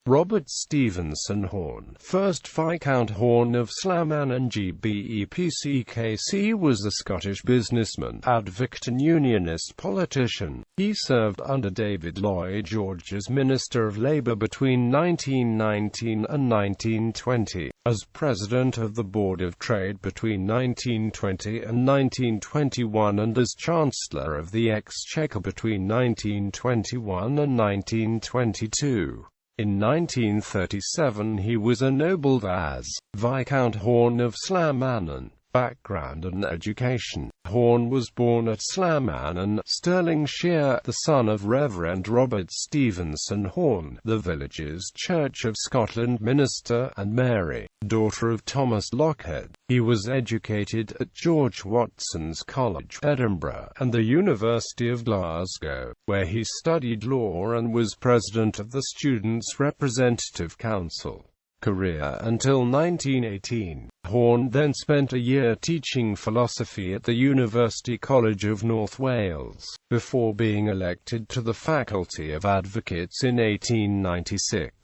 Robert Stevenson Horne, 1st Viscount Horne of Slamannan GBEPCKC, was a Scottish businessman, advocate and Unionist politician. He served under David Lloyd George as Minister of Labour between 1919 and 1920, as President of the Board of Trade between 1920 and 1921, and as Chancellor of the Exchequer between 1921 and 1922. In 1937 he was ennobled as Viscount Horne of Slamannan. Background and education. Horne was born at Slamannan, Stirlingshire, the son of Reverend Robert Stevenson Horne, the village's Church of Scotland minister, and Mary, daughter of Thomas Lockhead. He was educated at George Watson's College, Edinburgh, and the University of Glasgow, where he studied law and was president of the Students' Representative Council. Career until 1918. Horne then spent a year teaching philosophy at the University College of North Wales, before being elected to the Faculty of Advocates in 1896.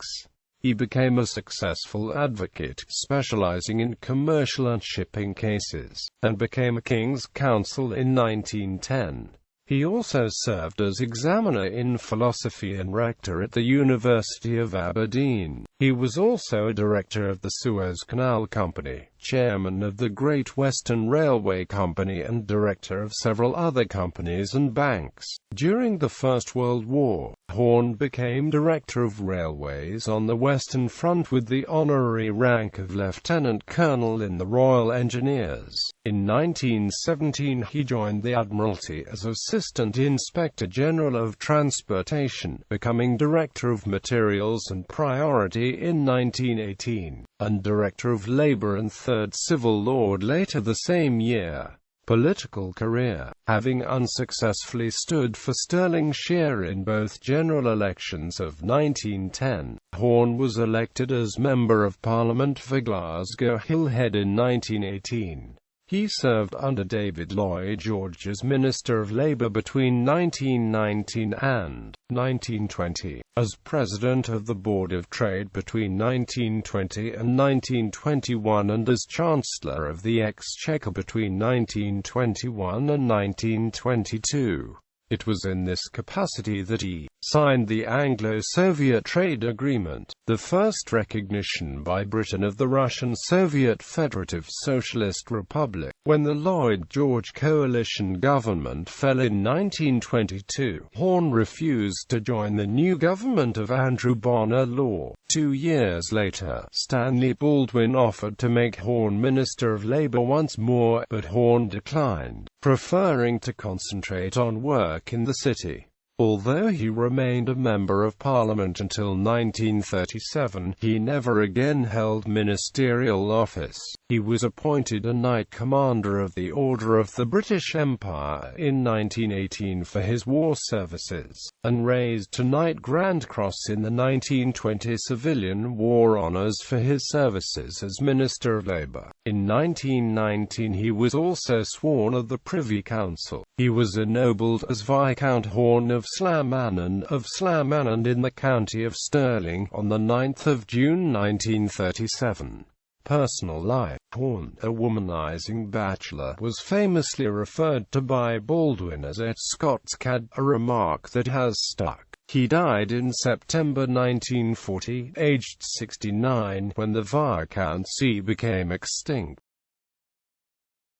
He became a successful advocate, specializing in commercial and shipping cases, and became a King's Counsel in 1910. He also served as examiner in philosophy and rector at the University of Aberdeen. He was also a director of the Suez Canal Company, chairman of the Great Western Railway Company, and director of several other companies and banks. During the First World War, Horne became Director of Railways on the Western Front with the honorary rank of Lieutenant Colonel in the Royal Engineers. In 1917 he joined the Admiralty as Assistant Inspector General of Transportation, becoming Director of Materials and Priority in 1918, and Director of Labour and Third Civil Lord later the same year. Political career. Having unsuccessfully stood for Stirlingshire in both general elections of 1910, Horne was elected as Member of Parliament for Glasgow Hillhead in 1918. He served under David Lloyd George as Minister of Labour between 1919 and 1920, as President of the Board of Trade between 1920 and 1921, and as Chancellor of the Exchequer between 1921 and 1922. It was in this capacity that he signed the Anglo-Soviet Trade Agreement, the first recognition by Britain of the Russian Soviet Federative Socialist Republic. When the Lloyd George coalition government fell in 1922, Horne refused to join the new government of Andrew Bonar Law. 2 years later, Stanley Baldwin offered to make Horne Minister of Labour once more, but Horne declined, preferring to concentrate on work in the city. Although he remained a Member of Parliament until 1937, he never again held ministerial office. He was appointed a Knight Commander of the Order of the British Empire in 1918 for his war services, and raised to Knight Grand Cross in the 1920 Civilian War Honours for his services as Minister of Labour. In 1919 he was also sworn of the Privy Council. He was ennobled as Viscount Horne of Slamannan in the county of Stirling on the 9th of June 1937. Personal life. Horne, a womanizing bachelor, was famously referred to by Baldwin as a Scots cad, a remark that has stuck. He died in September 1940, aged 69, when the Viscountcy became extinct.